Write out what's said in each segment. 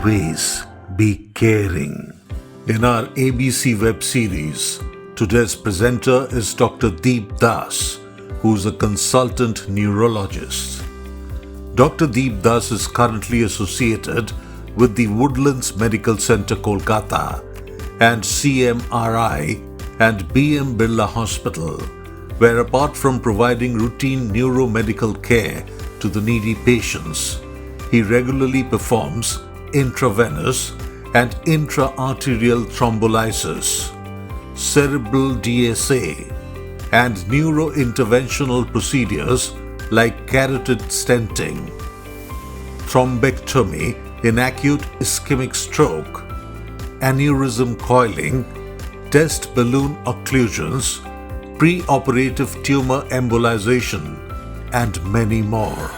always be caring. In our ABC web series, today's presenter is Dr. Deep Das, who's a consultant neurologist. Dr. Deep Das is currently associated with the Woodlands Medical Center, Kolkata, and CMRI and BM Birla Hospital, where apart from providing routine neuromedical care to the needy patients, he regularly performs intravenous and intra-arterial thrombolysis, cerebral DSA, and neurointerventional procedures like carotid stenting, thrombectomy in acute ischemic stroke, aneurysm coiling, test balloon occlusions, pre-operative tumor embolization, and many more.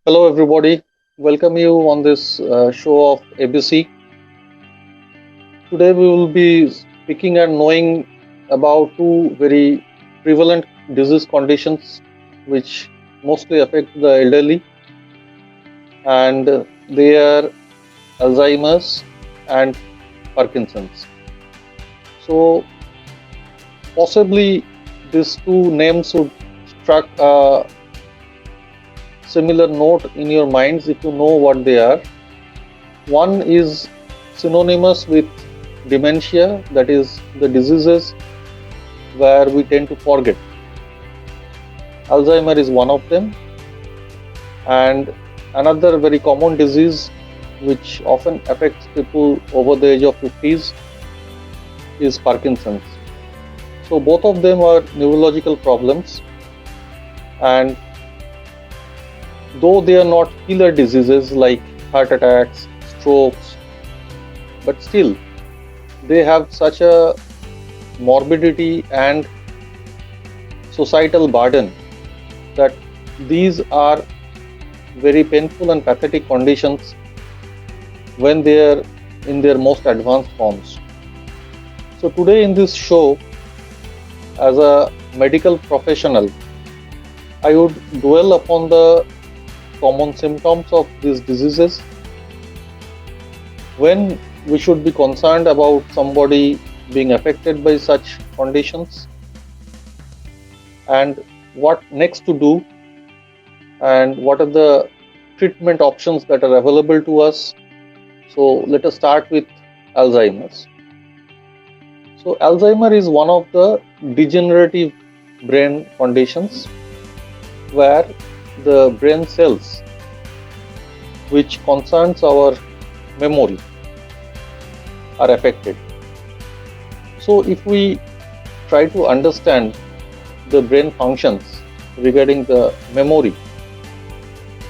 Hello everybody, welcome you on this show of ABC. Today we will be speaking and knowing about two very prevalent disease conditions which mostly affect the elderly, and they are Alzheimer's and Parkinson's. So possibly these two names would struck a similar note in your minds if you know what they are. One is synonymous with dementia, that is the diseases where we tend to forget. Alzheimer is one of them, and another very common disease which often affects people over the age of 50s is Parkinson's. So both of them are neurological problems, and though they are not killer diseases like heart attacks, strokes, but still they have such a morbidity and societal burden that these are very painful and pathetic conditions when they are in their most advanced forms. So today in this show, as a medical professional, I would dwell upon the common symptoms of these diseases, when we should be concerned about somebody being affected by such conditions, and what next to do, and what are the treatment options that are available to us. So let us start with Alzheimer's. So Alzheimer is one of the degenerative brain conditions where the brain cells which concerns our memory are affected. So if we try to understand the brain functions regarding the memory,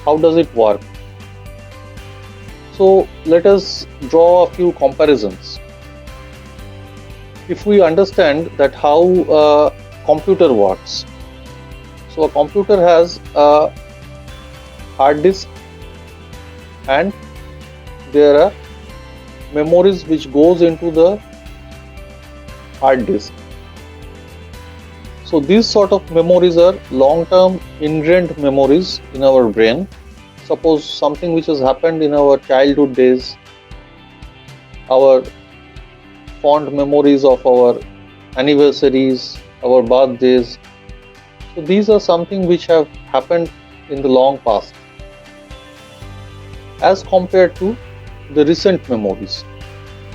how does it work? So let us draw a few comparisons. If we understand that how a computer works, so a computer has a hard disk and there are memories which goes into the hard disk. So these sort of memories are long-term ingrained memories in our brain. Suppose something which has happened in our childhood days, our fond memories of our anniversaries, our birthdays. So these are something which have happened in the long past, as compared to the recent memories,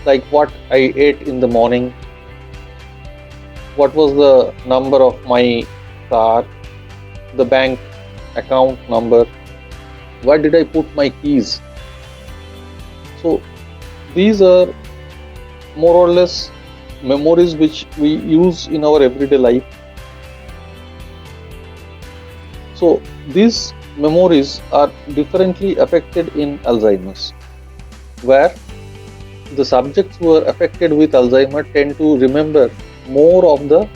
like what I ate in the morning, what was the number of my car, the bank account number, where did I put my keys. So these are more or less memories which we use in our everyday life. So these memories are differently affected in Alzheimer's, where the subjects who are affected with Alzheimer tend to remember more of the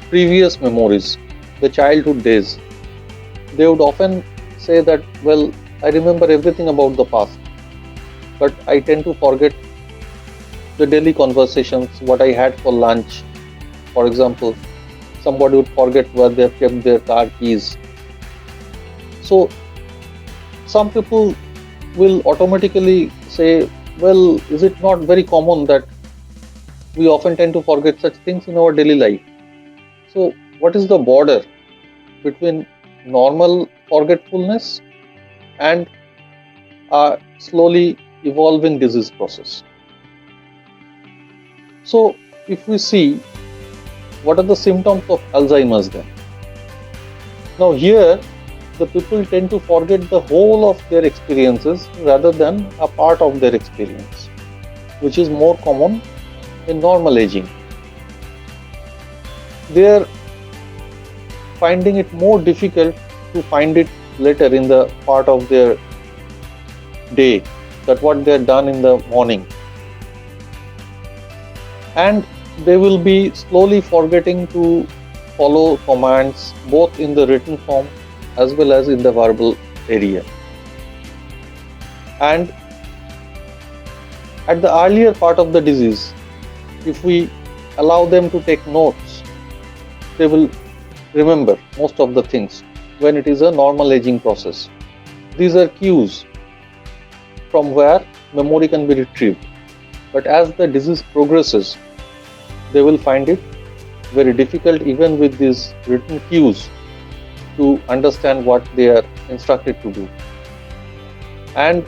previous memories, the childhood days. They would often say that, well, I remember everything about the past, but I tend to forget the daily conversations, what I had for lunch. For example, somebody would forget where they have kept their car keys. So some people will automatically say, well, is it not very common that we often tend to forget such things in our daily life? So what is the border between normal forgetfulness and a slowly evolving disease process? So if we see, what are the symptoms of Alzheimer's then? Now here, the people tend to forget the whole of their experiences rather than a part of their experience, which is more common in normal aging. They are finding it more difficult to find it later in the part of their day, that what they have done in the morning. And they will be slowly forgetting to follow commands both in the written form as well as in the verbal area. And at the earlier part of the disease, if we allow them to take notes, they will remember most of the things when it is a normal aging process. These are cues from where memory can be retrieved. But as the disease progresses, they will find it very difficult, even with these written cues, to understand what they are instructed to do. And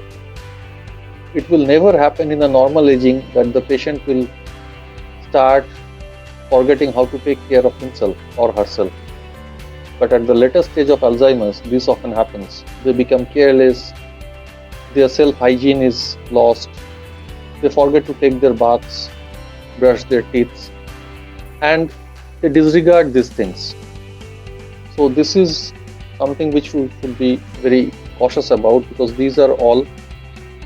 it will never happen in a normal aging that the patient will start forgetting how to take care of himself or herself. But at the later stage of Alzheimer's, this often happens. They become careless, their self-hygiene is lost, they forget to take their baths, brush their teeth, and they disregard these things. So this is something which we should be very cautious about, because these are all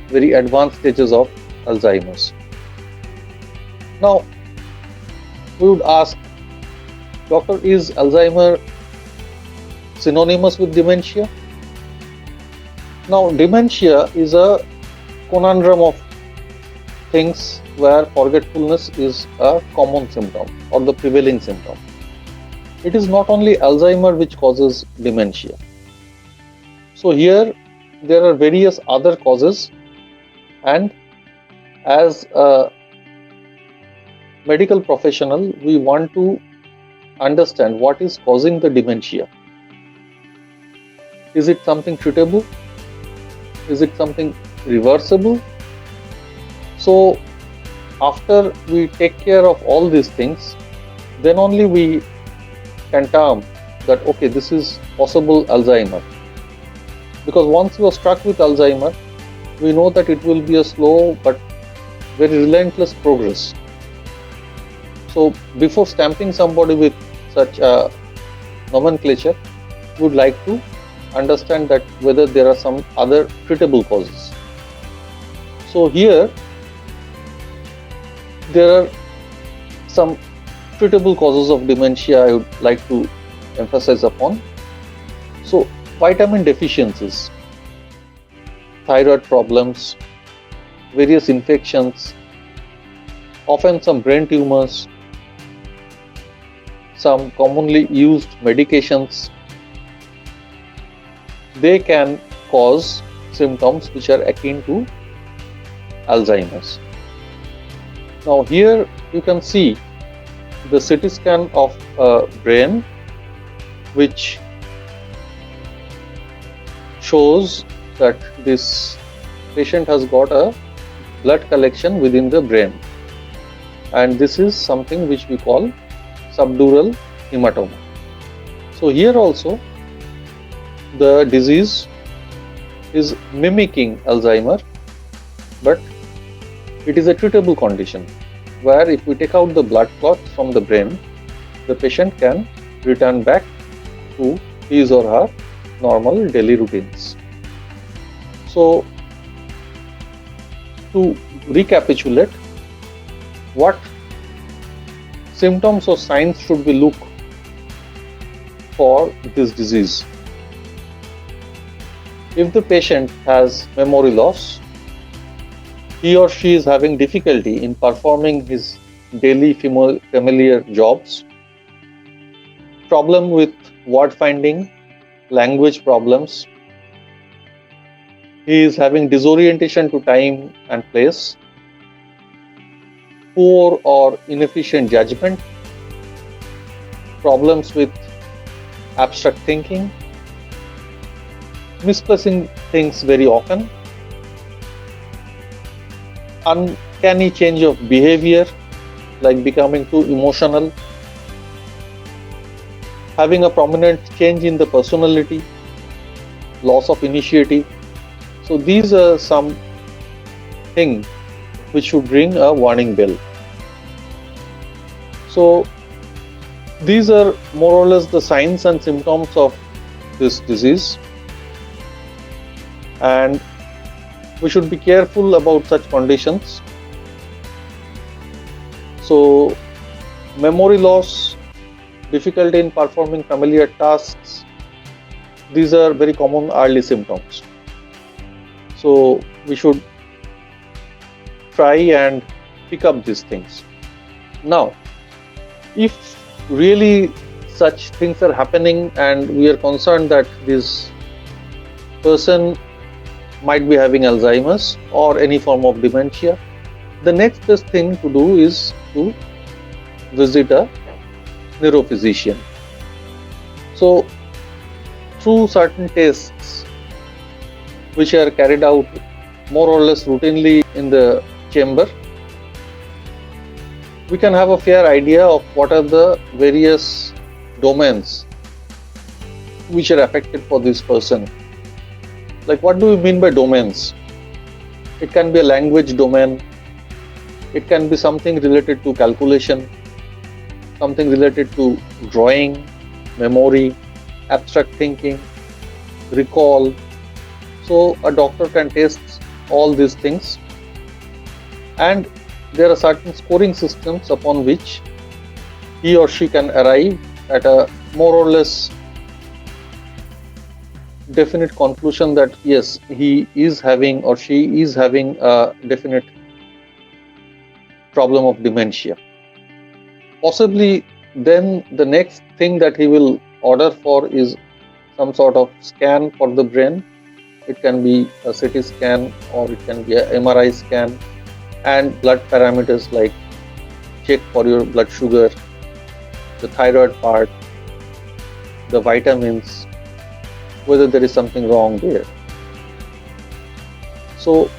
very advanced stages of Alzheimer's. Now, we would ask, Doctor, is Alzheimer synonymous with dementia? Now, dementia is a conundrum of things where forgetfulness is a common symptom or the prevailing symptom. It is not only Alzheimer which causes dementia. So here there are various other causes, and as a medical professional, we want to understand what is causing the dementia. Is it something treatable? Is it something reversible? So after we take care of all these things, then only we can term that, okay, this is possible Alzheimer. Because once you are struck with Alzheimer, we know that it will be a slow but very relentless progress. So before stamping somebody with such a nomenclature, we would like to understand that whether there are some other treatable causes. So here there are some treatable causes of dementia I would like to emphasize upon. So vitamin deficiencies, thyroid problems, various infections, often some brain tumors, some commonly used medications, they can cause symptoms which are akin to Alzheimer's. Now here you can see the CT scan of a brain which shows that this patient has got a blood collection within the brain, and this is something which we call subdural hematoma. So here also the disease is mimicking Alzheimer, but it is a treatable condition where if we take out the blood clots from the brain, the patient can return back to his or her normal daily routines. So to recapitulate, what symptoms or signs should we look for this disease? If the patient has memory loss, he or she is having difficulty in performing his daily familiar jobs, problem with word finding, language problems, he is having disorientation to time and place, poor or inefficient judgment, problems with abstract thinking, misplacing things very often, uncanny change of behavior like becoming too emotional, having a prominent change in the personality, loss of initiative. So these are some things which should ring a warning bell. So these are more or less the signs and symptoms of this disease, and we should be careful about such conditions. So memory loss, difficulty in performing familiar tasks, these are very common early symptoms. So we should try and pick up these things. Now, if really such things are happening and we are concerned that this person might be having Alzheimer's or any form of dementia, the next best thing to do is to visit a neurophysician. So through certain tests which are carried out more or less routinely in the chamber, we can have a fair idea of what are the various domains which are affected for this person. Like, what do we mean by domains? It can be a language domain, it can be something related to calculation, something related to drawing, memory, abstract thinking, recall. So a doctor can test all these things, and there are certain scoring systems upon which he or she can arrive at a more or less definite conclusion that yes, he is having or she is having a definite problem of dementia. Possibly then the next thing that he will order for is some sort of scan for the brain. It can be a CT scan or it can be a MRI scan, and blood parameters like check for your blood sugar, the thyroid part, the vitamins, whether there is something wrong there. So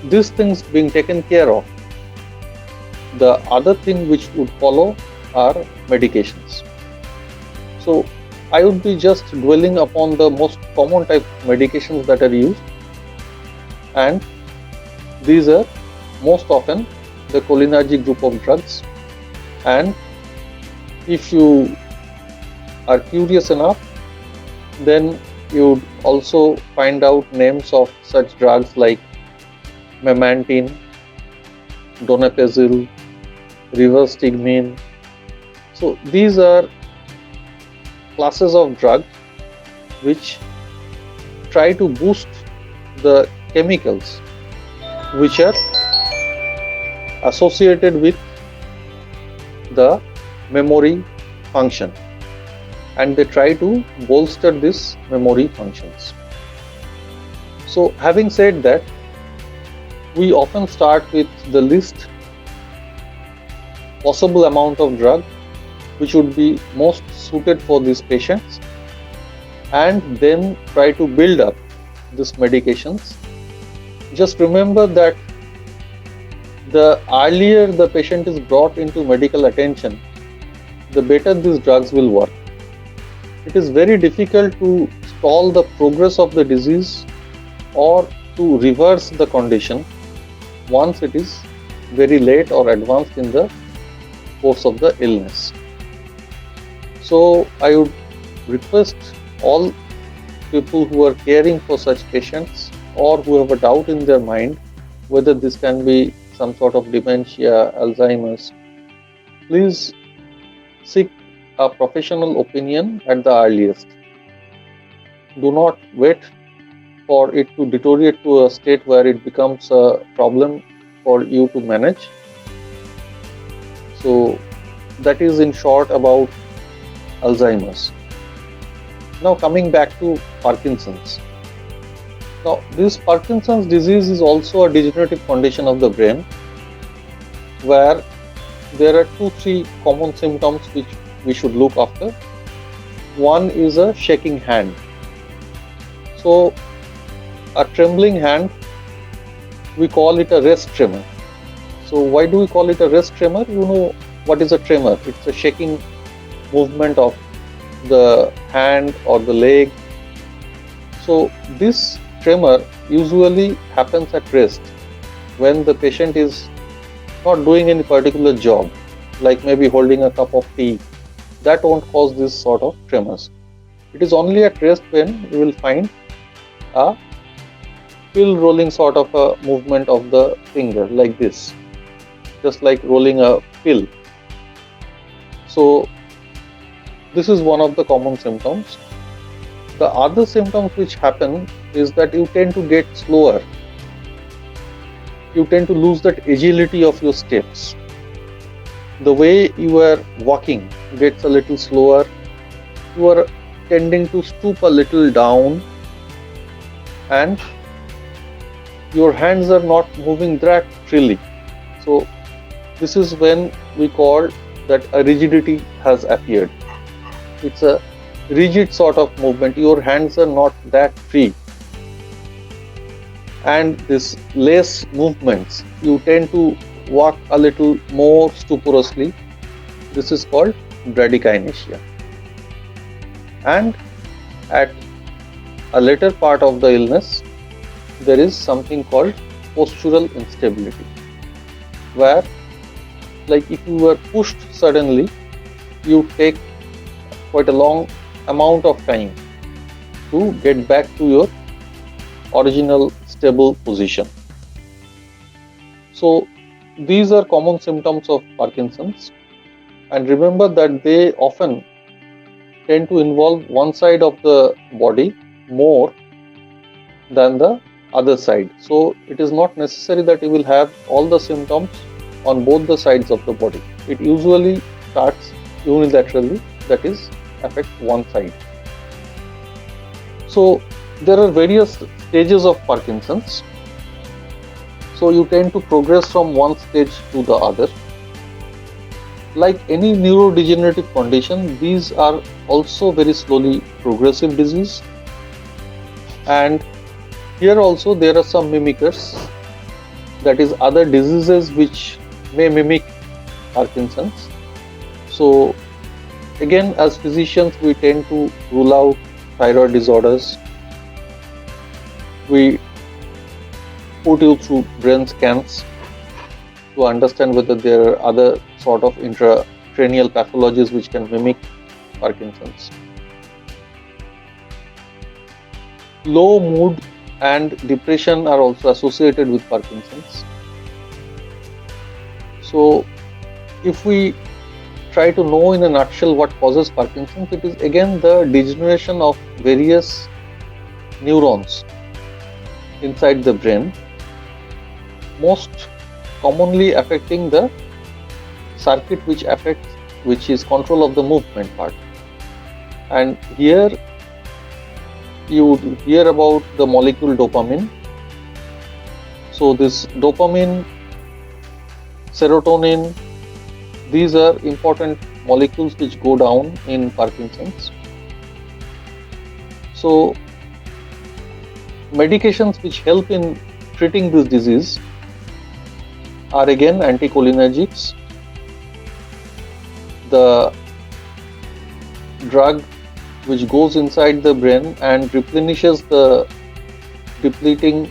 these things being taken care of, the other thing which would follow are medications. So I would be just dwelling upon the most common type of medications that are used, and these are most often the cholinergic group of drugs. And if you are curious enough, then you would also find out names of such drugs like memantine, donepezil, rivastigmine. So these are classes of drugs which try to boost the chemicals which are associated with the memory function, and they try to bolster this memory functions. So having said that, we often start with the least possible amount of drug which would be most suited for these patients, and then try to build up these medications. Just remember that the earlier the patient is brought into medical attention, the better these drugs will work. It is very difficult to stall the progress of the disease or to reverse the condition once it is very late or advanced in the course of the illness. So I would request all people who are caring for such patients or who have a doubt in their mind whether this can be some sort of dementia, Alzheimer's, please seek a professional opinion at the earliest. Do not wait for it to deteriorate to a state where it becomes a problem for you to manage. So that is in short about Alzheimer's. Now coming back to Parkinson's. Now this Parkinson's disease is also a degenerative condition of the brain where there are 2-3 common symptoms which we should look after. One is a shaking hand. So a trembling hand, we call it a rest tremor. So why do we call it a rest tremor? You know what is a tremor? It's a shaking movement of the hand or the leg. So this tremor usually happens at rest when the patient is not doing any particular job, like maybe holding a cup of tea. That won't cause this sort of tremors. It is only at rest when you will find a pill rolling sort of a movement of the finger like this, just like rolling a pill. So this is one of the common symptoms. The other symptoms which happen is that you tend to get slower. You tend to lose that agility of your steps. The way you are walking gets a little slower. You are tending to stoop a little down, and your hands are not moving that freely. So this is when we call that a rigidity has appeared. It's a rigid sort of movement. Your hands are not that free. And this less movements, you tend to walk a little more stuperously. This is called bradykinesia. And at a later part of the illness, there is something called postural instability, where like if you were pushed suddenly, you take quite a long amount of time to get back to your original stable position. So these are common symptoms of Parkinson's, and remember that they often tend to involve one side of the body more than the other side. So it is not necessary that you will have all the symptoms on both the sides of the body. It usually starts unilaterally, that is, affect one side. So there are various stages of Parkinson's. So you tend to progress from one stage to the other. Like any neurodegenerative condition, these are also very slowly progressive disease. And here also there are some mimickers, that is other diseases which may mimic Parkinson's. So again, as physicians, we tend to rule out thyroid disorders. We put you through brain scans to understand whether there are other sort of intracranial pathologies which can mimic Parkinson's. Low mood and depression are also associated with Parkinson's. So if we try to know in a nutshell what causes Parkinson's, it is again the degeneration of various neurons inside the brain, most commonly affecting the circuit which is control of the movement part. And here you would hear about the molecule dopamine. So this dopamine, serotonin, these are important molecules which go down in Parkinson's. So medications which help in treating this disease are again anticholinergics. The drug which goes inside the brain and replenishes the depleting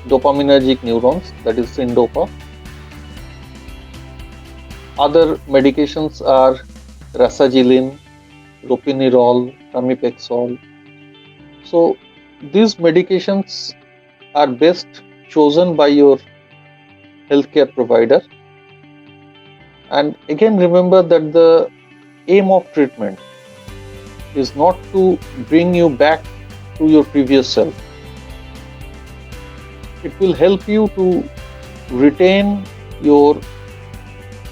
dopaminergic neurons, that is syndopa. Other medications are rasagiline, ropinirole, pramipexole. So these medications are best chosen by your healthcare provider. And again, remember that the aim of treatment is not to bring you back to your previous self. It will help you to retain your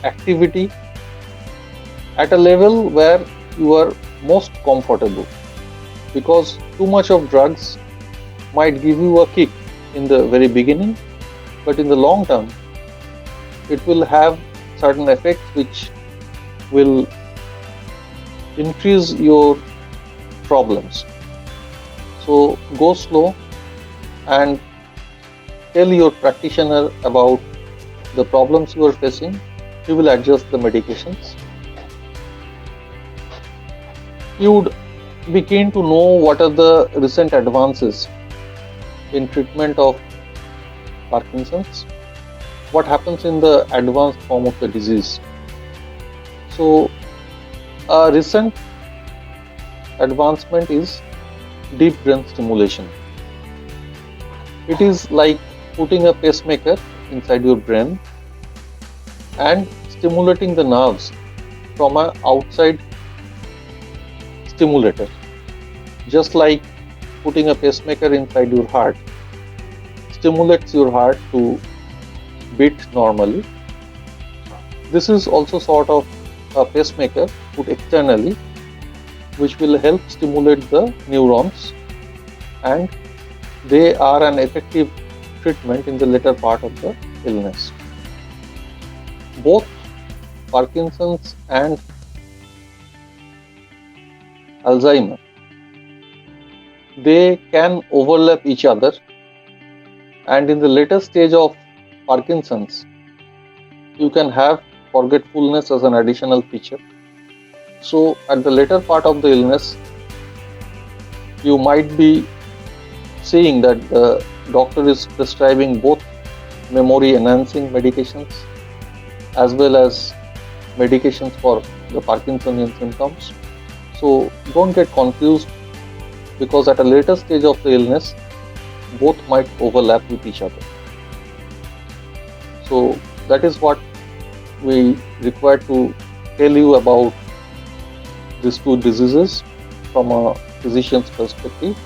activity at a level where you are most comfortable, because too much of drugs might give you a kick in the very beginning, but in the long term it will have certain effects which will increase your problems. So go slow and tell your practitioner about the problems you are facing. He will adjust the medications. You would be keen to know what are the recent advances in treatment of Parkinson's, what happens in the advanced form of the disease. So a recent advancement is deep brain stimulation. It is like putting a pacemaker inside your brain and stimulating the nerves from an outside stimulator. Just like putting a pacemaker inside your heart stimulates your heart to beat normally. This is also sort of a pacemaker put externally, which will help stimulate the neurons, and they are an effective treatment in the later part of the illness. Both Parkinson's and Alzheimer's, they can overlap each other, and in the later stage of Parkinson's, you can have forgetfulness as an additional feature. So at the later part of the illness, you might be seeing that the doctor is prescribing both memory enhancing medications as well as medications for the Parkinsonian symptoms. So don't get confused, because at a later stage of the illness, both might overlap with each other. So that is what we require to tell you about these two diseases from a physician's perspective.